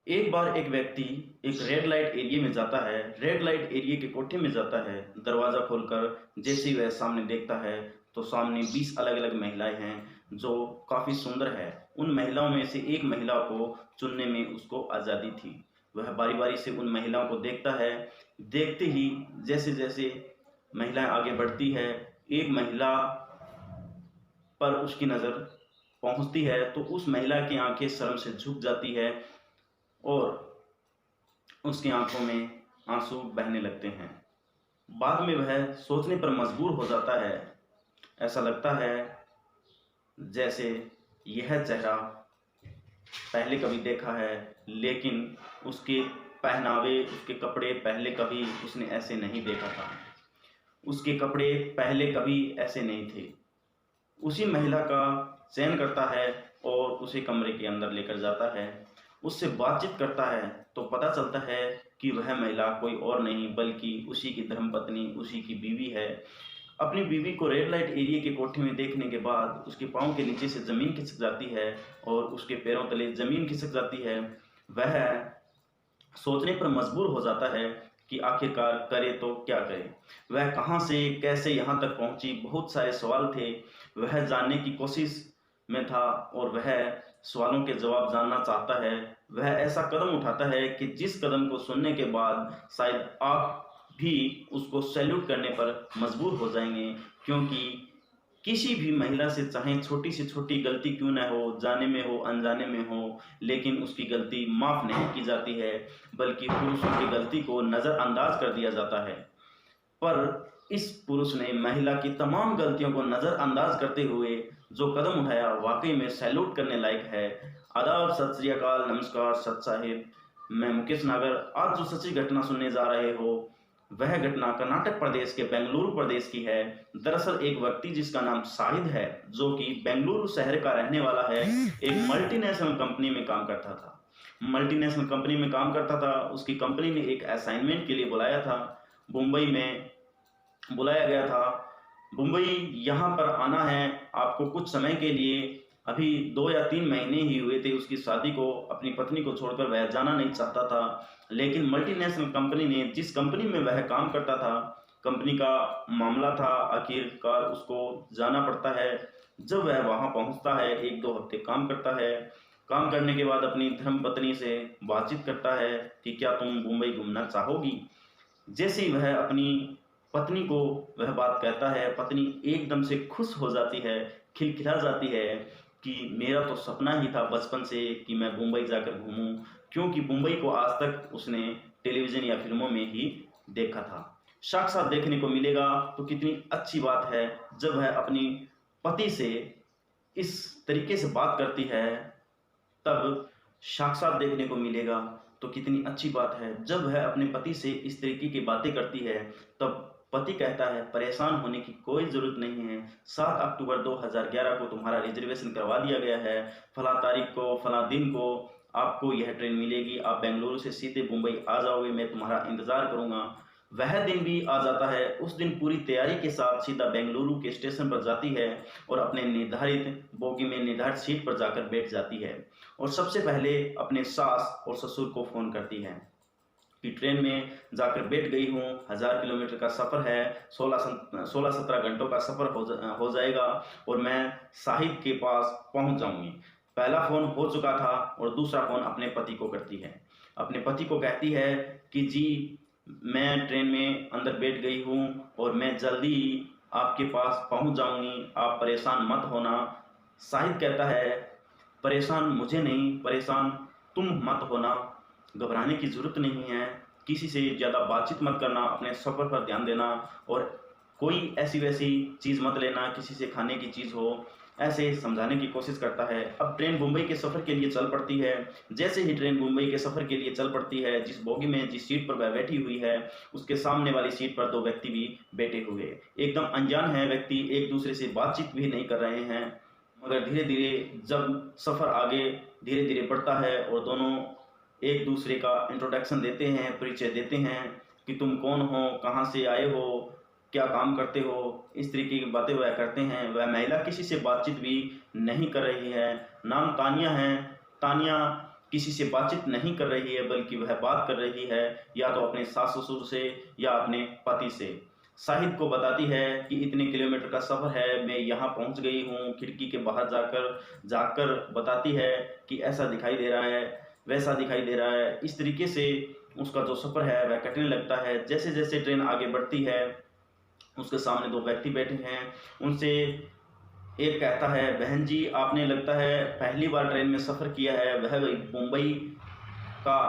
एक बार एक व्यक्ति एक रेड लाइट एरिया में जाता है। रेड लाइट एरिया के कोठे में जाता है। दरवाज़ा खोलकर जैसे ही वह सामने देखता है तो सामने 20 अलग-अलग महिलाएं हैं जो काफ़ी सुंदर है। उन महिलाओं में से एक महिला को चुनने में उसको आज़ादी थी। वह बारी-बारी से उन महिलाओं को देखता है। देखते ही जैसे-जैसे महिलाएं आगे बढ़ती है, एक महिला पर उसकी नज़र पहुंचती है तो उस महिला की आंखें शर्म से झुक जाती है और उसकी आंखों में आंसू बहने लगते हैं। बाद में वह सोचने पर मजबूर हो जाता है। ऐसा लगता है जैसे यह चेहरा पहले कभी देखा है, लेकिन उसके पहनावे, उसके कपड़े पहले कभी उसने ऐसे नहीं देखा था। उसके कपड़े पहले कभी ऐसे नहीं थे। उसी महिला का चयन करता है और उसे कमरे के अंदर लेकर जाता है। उससे बातचीत करता है तो पता चलता है कि वह महिला कोई और नहीं बल्कि उसी की धर्मपत्नी, उसी की बीवी है। अपनी बीवी को रेड लाइट एरिया के कोठे में देखने के बाद उसके पाँव के नीचे से ज़मीन खिसक जाती है और उसके पैरों तले ज़मीन खिसक जाती है। वह सोचने पर मजबूर हो जाता है कि आखिरकार करे तो क्या करे। वह कहाँ से कैसे यहाँ तक पहुँची, बहुत सारे सवाल थे। वह जानने की कोशिश में था और वह सवालों के जवाब जानना चाहता है। वह ऐसा कदम उठाता है कि जिस कदम को सुनने के बाद शायद आप भी उसको सैल्यूट करने पर मजबूर हो जाएंगे, क्योंकि किसी भी महिला से चाहे छोटी से छोटी गलती क्यों ना हो, जाने में हो अनजाने में हो, लेकिन उसकी गलती माफ़ नहीं की जाती है, बल्कि पुरुषों की गलती को नज़रअंदाज कर दिया जाता है। पर इस पुरुष ने महिला की तमाम गलतियों को नज़रअंदाज करते हुए जो कदम उठाया वाकई में सैल्यूट करने लायक है। आदाब, सत श्री अकाल, नमस्कार, सत साहिब। मैं मुकेश नागर। आज जो सच्ची घटना सुनने जा रहे हो वह घटना कर्नाटक प्रदेश के बेंगलुरु प्रदेश की है। दरअसल एक व्यक्ति जिसका नाम शाहिद है, जो कि बेंगलुरु शहर का रहने वाला है, एक मल्टीनेशनल कंपनी में काम करता था। मल्टीनेशनल कंपनी में काम करता था। उसकी कंपनी ने एक असाइनमेंट के लिए बुलाया था। मुंबई में बुलाया गया था। मुंबई यहाँ पर आना है आपको कुछ समय के लिए। अभी 2 या 3 महीने ही हुए थे उसकी शादी को। अपनी पत्नी को छोड़कर वह जाना नहीं चाहता था, लेकिन मल्टीनेशनल कंपनी ने, जिस कंपनी में वह काम करता था, कंपनी का मामला था, आखिरकार उसको जाना पड़ता है। जब वह वहाँ पहुँचता है, 1-2 हफ्ते काम करता है। काम करने के बाद अपनी धर्मपत्नी से बातचीत करता है कि क्या तुम मुंबई घूमना चाहोगी। जैसे ही वह अपनी पत्नी को वह बात कहता है, पत्नी एकदम से खुश हो जाती है, खिलखिला जाती है कि मेरा तो सपना ही था बचपन से कि मैं मुंबई जाकर घूमूं, क्योंकि मुंबई को आज तक उसने टेलीविज़न या फिल्मों में ही देखा था। साक्षात देखने को मिलेगा तो कितनी अच्छी बात है। जब वह अपनी पति से इस तरीके से बात करती है तब साक्षात देखने को मिलेगा तो कितनी अच्छी बात है। जब वह अपने पति से इस तरीके की बातें करती है तब पति कहता है परेशान होने की कोई ज़रूरत नहीं है। 7 अक्टूबर 2011 को तुम्हारा रिजर्वेशन करवा दिया गया है। फला तारीख को, फला दिन को आपको यह ट्रेन मिलेगी। आप बेंगलुरु से सीधे मुंबई आ जाओगे, मैं तुम्हारा इंतज़ार करूँगा। वह दिन भी आ जाता है। उस दिन पूरी तैयारी के साथ सीधा बेंगलुरु के स्टेशन पर जाती है और अपने निर्धारित बोगी में निर्धारित सीट पर जाकर बैठ जाती है और सबसे पहले अपने सास और ससुर को फ़ोन करती है कि ट्रेन में जाकर बैठ गई हूँ। 1000 किलोमीटर का सफ़र है, 16-17 घंटों का सफ़र हो जाएगा और मैं शाहिद के पास पहुँच जाऊँगी। पहला फ़ोन हो चुका था और दूसरा फ़ोन अपने पति को करती है। अपने पति को कहती है कि जी, मैं ट्रेन में अंदर बैठ गई हूँ और मैं जल्दी ही आपके पास पहुँच जाऊँगी, आप परेशान मत होना। शाहिद कहता है परेशान मुझे नहीं, परेशान तुम मत होना, घबराने की ज़रूरत नहीं है, किसी से ज़्यादा बातचीत मत करना, अपने सफ़र पर ध्यान देना और कोई ऐसी वैसी चीज़ मत लेना, किसी से खाने की चीज़ हो, ऐसे समझाने की कोशिश करता है। अब ट्रेन मुंबई के सफ़र के लिए चल पड़ती है। जैसे ही ट्रेन मुंबई के सफ़र के लिए चल पड़ती है, जिस बोगी में जिस सीट पर वह बैठी हुई है, उसके सामने वाली सीट पर 2 व्यक्ति भी बैठे हुए, एकदम अनजान है व्यक्ति, एक दूसरे से बातचीत भी नहीं कर रहे हैं। मगर धीरे धीरे जब सफ़र आगे धीरे धीरे बढ़ता है और दोनों एक दूसरे का इंट्रोडक्शन देते हैं, परिचय देते हैं कि तुम कौन हो, कहाँ से आए हो, क्या काम करते हो, इस तरीके की बातें वह करते हैं। वह महिला किसी से बातचीत भी नहीं कर रही है। नाम तानिया है। तानिया किसी से बातचीत नहीं कर रही है, बल्कि वह बात कर रही है या तो अपने सास ससुर से या अपने पति से। शाहिद को बताती है कि इतने किलोमीटर का सफ़र है, मैं यहाँ पहुँच गई हूँ। खिड़की के बाहर जाकर बताती है कि ऐसा दिखाई दे रहा है, वैसा दिखाई दे रहा है। इस तरीके से उसका जो सफ़र है वह कटने लगता है। जैसे जैसे ट्रेन आगे बढ़ती है, उसके सामने दो व्यक्ति बैठे हैं। उनसे एक कहता है, बहन जी आपने लगता है पहली बार ट्रेन में सफ़र किया है। वह मुंबई का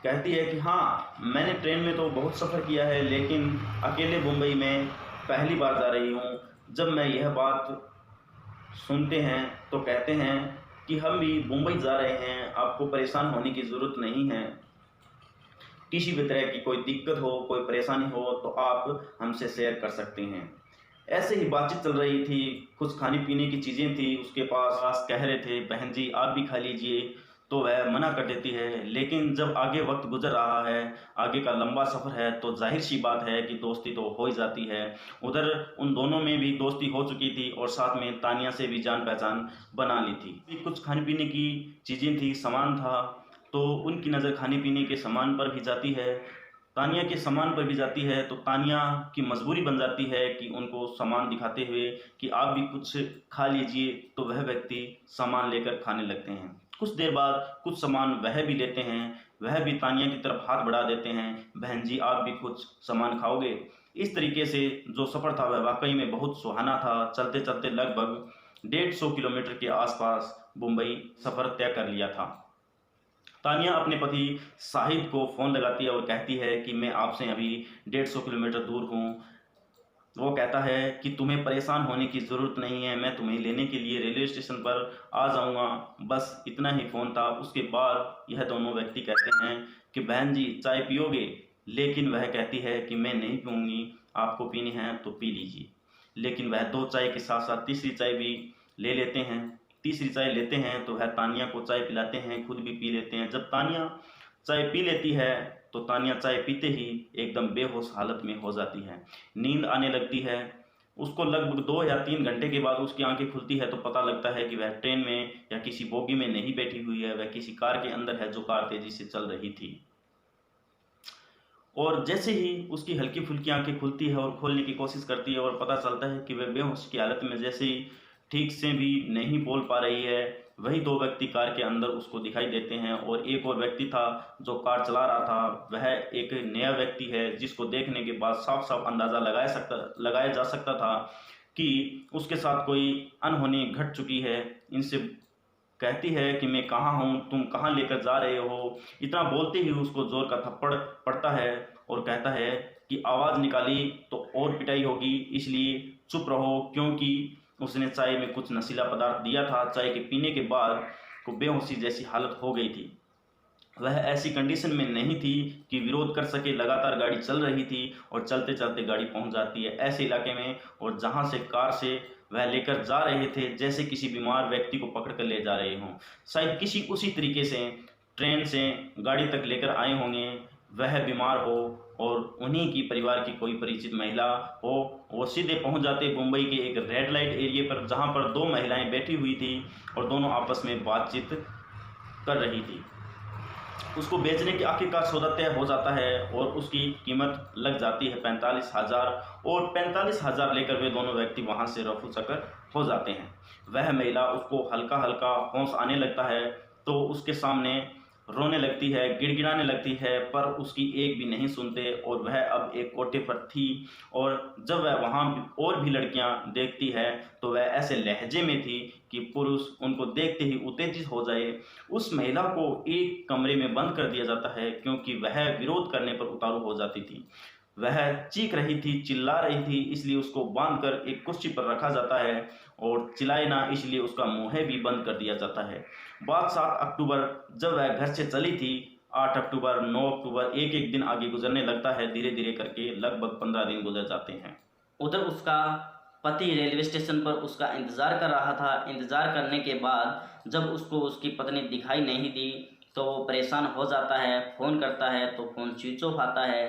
कहती है कि हाँ, मैंने ट्रेन में तो बहुत सफ़र किया है, लेकिन अकेले मुंबई में पहली बार जा रही हूँ। जब मैं यह बात सुनते हैं तो कहते हैं कि हम भी मुंबई जा रहे हैं, आपको परेशान होने की ज़रूरत नहीं है। किसी भी तरह की कोई दिक्कत हो, कोई परेशानी हो तो आप हमसे शेयर कर सकते हैं। ऐसे ही बातचीत चल रही थी, कुछ खाने पीने की चीज़ें थी उसके पास। कह रहे थे, बहन जी आप भी खा लीजिए, तो वह मना कर देती है। लेकिन जब आगे वक्त गुजर रहा है, आगे का लंबा सफ़र है, तो जाहिर सी बात है कि दोस्ती तो हो ही जाती है। उधर उन दोनों में भी दोस्ती हो चुकी थी और साथ में तानिया से भी जान पहचान बना ली थी। कुछ खाने पीने की चीज़ें थी, सामान था, तो उनकी नज़र खाने पीने के सामान पर भी जाती है, तानिया के सामान पर भी जाती है। तो तानिया की मजबूरी बन जाती है कि उनको सामान दिखाते हुए कि आप भी कुछ खा लीजिए। तो वह व्यक्ति सामान लेकर खाने लगते हैं। कुछ देर बाद कुछ सामान वह भी लेते हैं, वह भी तानिया की तरफ हाथ बढ़ा देते हैं, बहन जी आप भी कुछ सामान खाओगे। इस तरीके से जो सफ़र था वह वाकई में बहुत सुहाना था। चलते चलते लगभग 150 किलोमीटर के आसपास मुंबई सफ़र तय कर लिया था। तानिया अपने पति शाहिद को फ़ोन लगाती है और कहती है कि मैं आपसे अभी 150 किलोमीटर दूर हूँ। वो कहता है कि तुम्हें परेशान होने की ज़रूरत नहीं है, मैं तुम्हें लेने के लिए रेलवे स्टेशन पर आ जाऊँगा। बस इतना ही फ़ोन था। उसके बाद यह दोनों व्यक्ति कहते हैं कि बहन जी चाय पियोगे? लेकिन वह कहती है कि मैं नहीं पीऊँगी, आपको पीनी है तो पी लीजिए। लेकिन वह दो चाय के साथ साथ तीसरी चाय भी ले लेते हैं। तीसरी चाय लेते हैं तो वह तानिया को चाय पिलाते हैं, खुद भी पी लेते हैं। जब तानिया चाय पी लेती है तो तानिया चाय पीते ही एकदम बेहोश हालत में हो जाती है, नींद आने लगती है। उसको लगभग 2 या 3 घंटे के बाद उसकी आंखें खुलती है तो पता लगता है कि वह ट्रेन में या किसी बोगी में नहीं बैठी हुई है, वह किसी कार के अंदर है जो कार तेजी से चल रही थी। और जैसे ही उसकी हल्की फुल्की आंखें खुलती है और खोलने की कोशिश करती है और पता चलता है कि वह बेहोश की हालत में जैसे ही ठीक से भी नहीं बोल पा रही है, वही दो व्यक्ति कार के अंदर उसको दिखाई देते हैं। और एक और व्यक्ति था जो कार चला रहा था, वह एक नया व्यक्ति है जिसको देखने के बाद साफ साफ अंदाज़ा लगाया जा सकता था कि उसके साथ कोई अनहोनी घट चुकी है। इनसे कहती है कि मैं कहाँ हूँ, तुम कहाँ लेकर जा रहे हो। इतना बोलते ही उसको जोर का थप्पड़ पड़ता है और कहता है कि आवाज़ निकाली तो और पिटाई होगी, इसलिए चुप रहो। क्योंकि उसने चाय में कुछ नशीला पदार्थ दिया था। चाय के पीने के बाद को बेहोशी जैसी हालत हो गई थी। वह ऐसी कंडीशन में नहीं थी कि विरोध कर सके। लगातार गाड़ी चल रही थी और चलते चलते गाड़ी पहुंच जाती है ऐसे इलाके में, और जहां से कार से वह लेकर जा रहे थे जैसे किसी बीमार व्यक्ति को पकड़ कर ले जा रहे हों। शायद किसी उसी तरीके से ट्रेन से गाड़ी तक लेकर आए होंगे, वह बीमार हो और उन्हीं की परिवार की कोई परिचित महिला हो। वो सीधे पहुंच जाते मुंबई के एक रेड लाइट एरिया पर, जहां पर दो महिलाएं बैठी हुई थी और दोनों आपस में बातचीत कर रही थी। उसको बेचने की आखिरकार सौदा तय हो जाता है और उसकी कीमत लग जाती है 45,000, और 45,000 लेकर वे दोनों व्यक्ति वहां से रफू चक्कर हो जाते हैं। वह महिला, उसको हल्का हल्का होश आने लगता है तो उसके सामने रोने लगती है, गिड़गिड़ाने लगती है, पर उसकी एक भी नहीं सुनते और वह अब एक कोठे पर थी। और जब वह वहाँ और भी लड़कियां देखती है तो वह ऐसे लहजे में थी कि पुरुष उनको देखते ही उत्तेजित हो जाए। उस महिला को एक कमरे में बंद कर दिया जाता है क्योंकि वह विरोध करने पर उतारू हो जाती थी। वह चीख रही थी, चिल्ला रही थी, इसलिए उसको बांधकर एक कुर्सी पर रखा जाता है और चिल्लाए ना इसलिए उसका मुंह भी बंद कर दिया जाता है। बात 7 अक्टूबर जब वह घर से चली थी, 8 अक्टूबर, 9 अक्टूबर, एक एक दिन आगे गुजरने लगता है। धीरे धीरे करके लगभग 15 दिन गुजर जाते हैं। उधर उसका पति रेलवे स्टेशन पर उसका इंतज़ार कर रहा था। इंतज़ार करने के बाद जब उसको उसकी पत्नी दिखाई नहीं दी तो वो परेशान हो जाता है। फ़ोन करता है तो फ़ोन स्विच ऑफ आता है।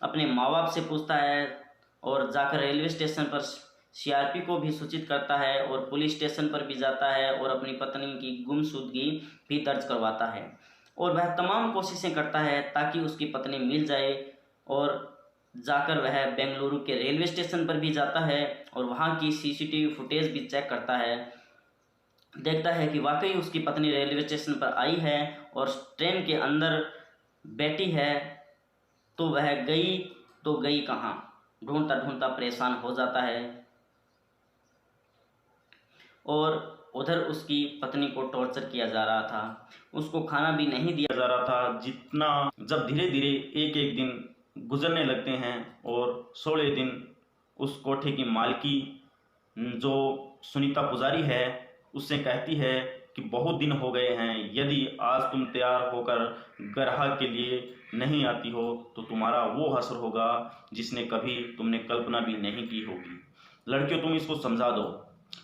अपने माँ बाप से पूछता है और जाकर रेलवे स्टेशन पर सीआरपी को भी सूचित करता है और पुलिस स्टेशन पर भी जाता है और अपनी पत्नी की गुमशुदगी भी दर्ज करवाता है। और वह तमाम कोशिशें करता है ताकि उसकी पत्नी मिल जाए। और जाकर वह बेंगलुरु के रेलवे स्टेशन पर भी जाता है और वहाँ की सीसीटीवी फुटेज भी चेक करता है। देखता है कि वाकई उसकी पत्नी रेलवे स्टेशन पर आई है और ट्रेन के अंदर बैठी है। तो वह गई तो गई कहाँ, ढूंढता ढूंढता परेशान हो जाता है। और उधर उसकी पत्नी को टॉर्चर किया जा रहा था, उसको खाना भी नहीं दिया जा रहा था। जितना जब धीरे धीरे एक एक दिन गुजरने लगते हैं और 16 दिन उस कोठे की मालकी जो सुनीता पुजारी है उससे कहती है कि बहुत दिन हो गए हैं, यदि आज तुम तैयार होकर ग्राहक के लिए नहीं आती हो तो तुम्हारा वो हश्र होगा जिसने कभी तुमने कल्पना भी नहीं की होगी। लड़कियों, तुम इसको समझा दो।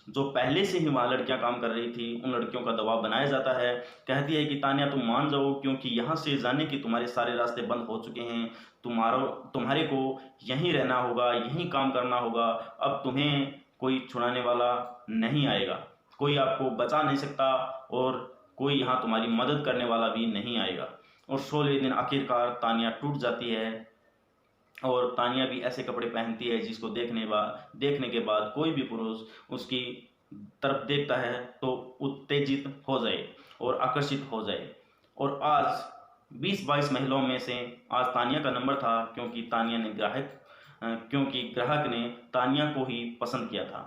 जो पहले से ही वहाँ लड़कियां काम कर रही थी उन लड़कियों का दबाव बनाया जाता है। कहती है कि तानिया तुम मान जाओ, क्योंकि यहाँ से जाने के तुम्हारे सारे रास्ते बंद हो चुके हैं, तुम्हारे को यहीं रहना होगा, यहीं काम करना होगा। अब तुम्हें कोई छुड़ाने वाला नहीं आएगा, कोई आपको बचा नहीं सकता और कोई यहाँ तुम्हारी मदद करने वाला भी नहीं आएगा। और 16 दिन आखिरकार तानिया टूट जाती है और तानिया भी ऐसे कपड़े पहनती है जिसको देखने के बाद कोई भी पुरुष उसकी तरफ देखता है तो उत्तेजित हो जाए और आकर्षित हो जाए। और आज 20-22 महिलाओं में से आज तानिया का नंबर था, क्योंकि ग्राहक ने तानिया को ही पसंद किया था।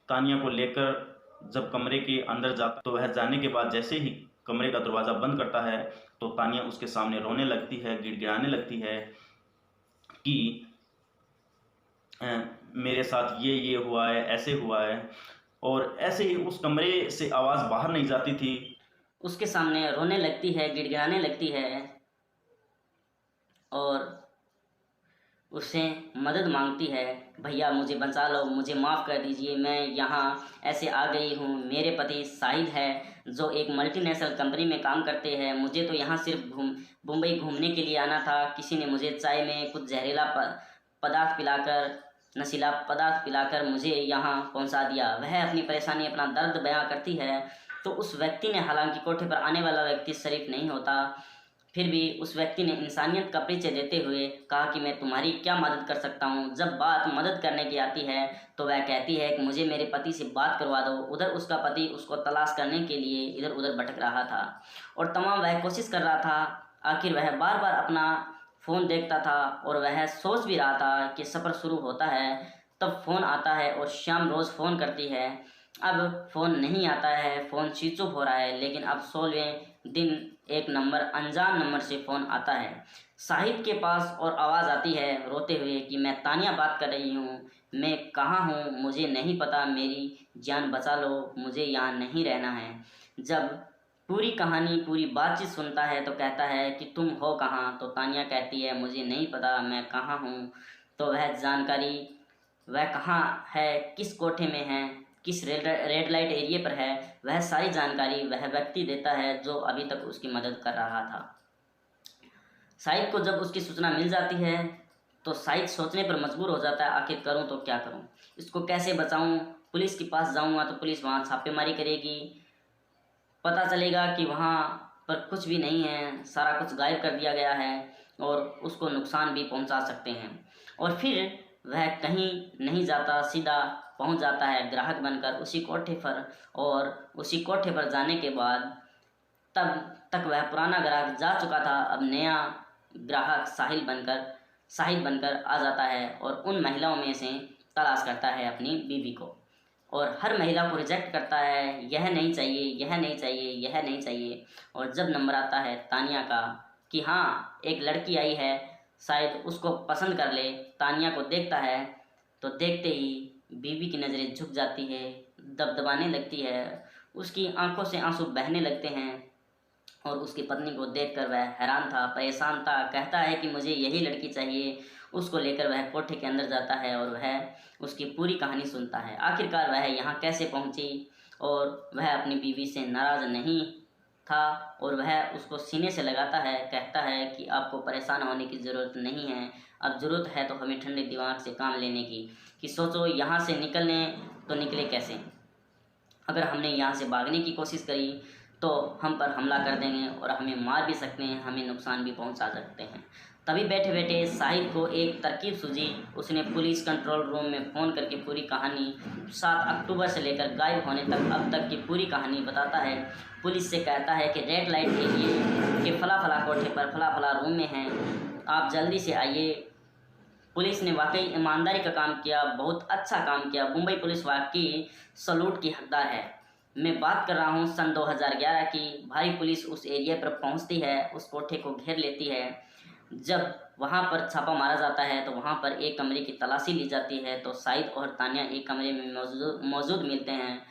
तानिया को लेकर जब कमरे के अंदर जाता तो वह जाने के बाद जैसे ही कमरे का दरवाज़ा बंद करता है तो तानिया उसके सामने रोने लगती है, गिड़गिड़ाने लगती है कि मेरे साथ ये हुआ है, ऐसे हुआ है। और ऐसे ही उस कमरे से आवाज़ बाहर नहीं जाती थी। उसके सामने रोने लगती है, गिड़गिड़ाने लगती है और उससे मदद मांगती है, भैया मुझे बचा लो, मुझे माफ़ कर दीजिए, मैं यहाँ ऐसे आ गई हूँ। मेरे पति शाहिद है जो एक मल्टीनेशनल कंपनी में काम करते हैं। मुझे तो यहाँ सिर्फ मुंबई घूमने के लिए आना था। किसी ने मुझे चाय में कुछ जहरीला पदार्थ पिलाकर, नशीला पदार्थ पिलाकर मुझे यहाँ पहुँचा दिया। वह अपनी परेशानी, अपना दर्द बयां करती है। तो उस व्यक्ति ने, हालांकि कोठे पर आने वाला व्यक्ति शरीफ नहीं होता, फिर भी उस व्यक्ति ने इंसानियत का परिचय देते हुए कहा कि मैं तुम्हारी क्या मदद कर सकता हूँ। जब बात मदद करने की आती है तो वह कहती है कि मुझे मेरे पति से बात करवा दो। उधर उसका पति उसको तलाश करने के लिए इधर उधर भटक रहा था और तमाम वह कोशिश कर रहा था। आखिर वह बार बार अपना फ़ोन देखता था और वह सोच भी रहा था कि सफ़र शुरू होता है। तब फ़ोन आता है और शाम रोज़ फ़ोन करती है। अब फ़ोन नहीं आता है, फ़ोन स्विच ऑफ हो रहा है। लेकिन अब 16वें दिन एक अनजान नंबर से फ़ोन आता है शाहिद के पास और आवाज़ आती है रोते हुए कि मैं तानिया बात कर रही हूँ, मैं कहाँ हूँ मुझे नहीं पता, मेरी जान बचा लो, मुझे यहाँ नहीं रहना है। जब पूरी कहानी, पूरी बातचीत सुनता है तो कहता है कि तुम हो कहाँ। तो तानिया कहती है मुझे नहीं पता मैं कहाँ हूँ। तो वह जानकारी, वह कहाँ है, किस कोठे में है, किस रेड लाइट एरिया पर है, वह सारी जानकारी वह व्यक्ति देता है जो अभी तक उसकी मदद कर रहा था। शाहिद को जब उसकी सूचना मिल जाती है तो शाहिद सोचने पर मजबूर हो जाता है, आखिर करूं तो क्या करूं, इसको कैसे बचाऊं। पुलिस के पास जाऊंगा तो पुलिस वहां छापेमारी करेगी, पता चलेगा कि वहां पर कुछ भी नहीं है, सारा कुछ गायब कर दिया गया है और उसको नुकसान भी पहुंचा सकते हैं। और फिर वह कहीं नहीं जाता, सीधा पहुंच जाता है ग्राहक बनकर उसी कोठे पर। और उसी कोठे पर जाने के बाद तब तक वह पुराना ग्राहक जा चुका था, अब नया ग्राहक शाहिद बनकर आ जाता है और उन महिलाओं में से तलाश करता है अपनी बीवी को और हर महिला को रिजेक्ट करता है, यह नहीं चाहिए, यह नहीं चाहिए, यह नहीं चाहिए। और जब नंबर आता है तानिया का कि हाँ एक लड़की आई है, शायद उसको पसंद कर ले, तानिया को देखता है तो देखते ही बीवी की नज़रें झुक जाती है, दबदबाने लगती है, उसकी आंखों से आंसू बहने लगते हैं। और उसकी पत्नी को देखकर वह हैरान था, परेशान था, कहता है कि मुझे यही लड़की चाहिए। उसको लेकर वह कोठे के अंदर जाता है और वह उसकी पूरी कहानी सुनता है, आखिरकार वह यहाँ कैसे पहुँची। और वह अपनी बीवी से नाराज़ नहीं था और वह उसको सीने से लगाता है, कहता है कि आपको परेशान होने की ज़रूरत नहीं है, अब ज़रूरत है तो हमें ठंडे दिमाग से काम लेने की, कि सोचो यहाँ से निकलने तो निकले कैसे। अगर हमने यहाँ से भागने की कोशिश करी तो हम पर हमला कर देंगे और हमें मार भी सकते हैं, हमें नुकसान भी पहुंचा सकते हैं। तभी बैठे बैठे शाहिद को एक तरकीब सूझी। उसने पुलिस कंट्रोल रूम में फ़ोन करके पूरी कहानी 7 अक्टूबर से लेकर गायब होने तक अब तक की पूरी कहानी बताता है। पुलिस से कहता है कि रेड लाइट एरिया के फला फला कोठे पर फला फला रूम में हैं, आप जल्दी से आइए। पुलिस ने वाकई ईमानदारी का काम किया, बहुत अच्छा काम किया। मुंबई पुलिस वाकई सलूट की हकदार है। मैं बात कर रहा हूँ सन 2011 की। भारी पुलिस उस एरिया पर पहुँचती है, उस कोठे को घेर लेती है। जब वहाँ पर छापा मारा जाता है तो वहाँ पर एक कमरे की तलाशी ली जाती है, तो शाहिद और तानिया एक कमरे में मौजूद मिलते हैं।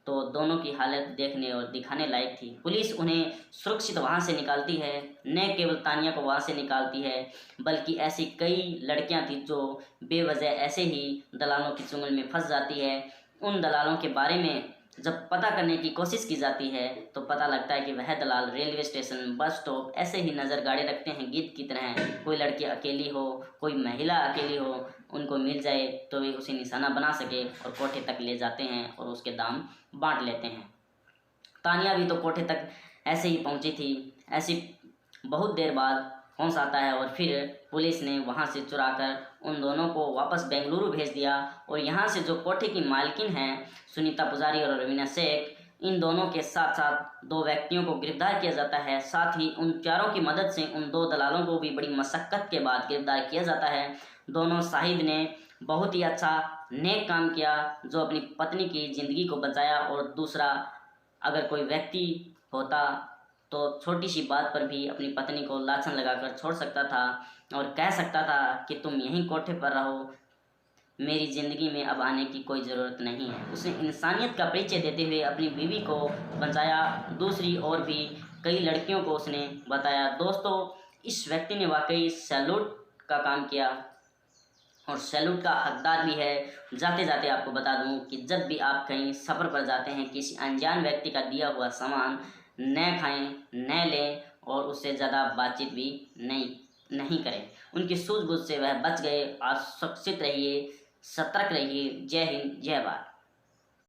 तो दोनों की हालत देखने और दिखाने लायक थी। पुलिस उन्हें सुरक्षित वहाँ से निकालती है। न केवल तानिया को वहाँ से निकालती है, बल्कि ऐसी कई लड़कियाँ थी जो बेवजह ऐसे ही दलालों की चुंगल में फंस जाती है। उन दलालों के बारे में जब पता करने की कोशिश की जाती है तो पता लगता है कि वह दलाल रेलवे स्टेशन, बस स्टॉप ऐसे ही नज़र गाड़े रखते हैं गीत की तरह। कोई लड़की अकेली हो, कोई महिला अकेली हो, उनको मिल जाए तो वे उसे निशाना बना सके और कोठे तक ले जाते हैं और उसके दाम बांट लेते हैं। तानिया भी तो कोठे तक ऐसे ही पहुंची थी। ऐसी बहुत देर बाद होश आता है और फिर पुलिस ने वहां से चुराकर उन दोनों को वापस बेंगलुरु भेज दिया। और यहाँ से जो कोठे की मालकिन हैं सुनीता पुजारी और रवीना शेख, इन दोनों के साथ साथ 2 व्यक्तियों को गिरफ्तार किया जाता है। साथ ही उन चारों की मदद से उन 2 दलालों को भी बड़ी मशक्क़त के बाद गिरफ्तार किया जाता है। दोनों शाहिद ने बहुत ही अच्छा नेक काम किया जो अपनी पत्नी की ज़िंदगी को बचाया, और दूसरा अगर कोई व्यक्ति होता तो छोटी सी बात पर भी अपनी पत्नी को लाछन लगाकर छोड़ सकता था और कह सकता था कि तुम यहीं कोठे पर रहो, मेरी ज़िंदगी में अब आने की कोई ज़रूरत नहीं है। उसने इंसानियत का परिचय देते हुए अपनी बीवी को बचाया। दूसरी और भी कई लड़कियों को उसने बताया। दोस्तों, इस व्यक्ति ने वाकई सैल्यूट का काम किया और सैल्यूट का हकदार भी है। जाते जाते आपको बता दूं कि जब भी आप कहीं सफ़र पर जाते हैं, किसी अनजान व्यक्ति का दिया हुआ सामान न खाएं, न लें और उससे ज़्यादा बातचीत भी नहीं करें। उनकी सूझबूझ से वह बच गए। आप सुरक्षित रहिए, सतर्क रहिए। जय हिंद, जय भारत।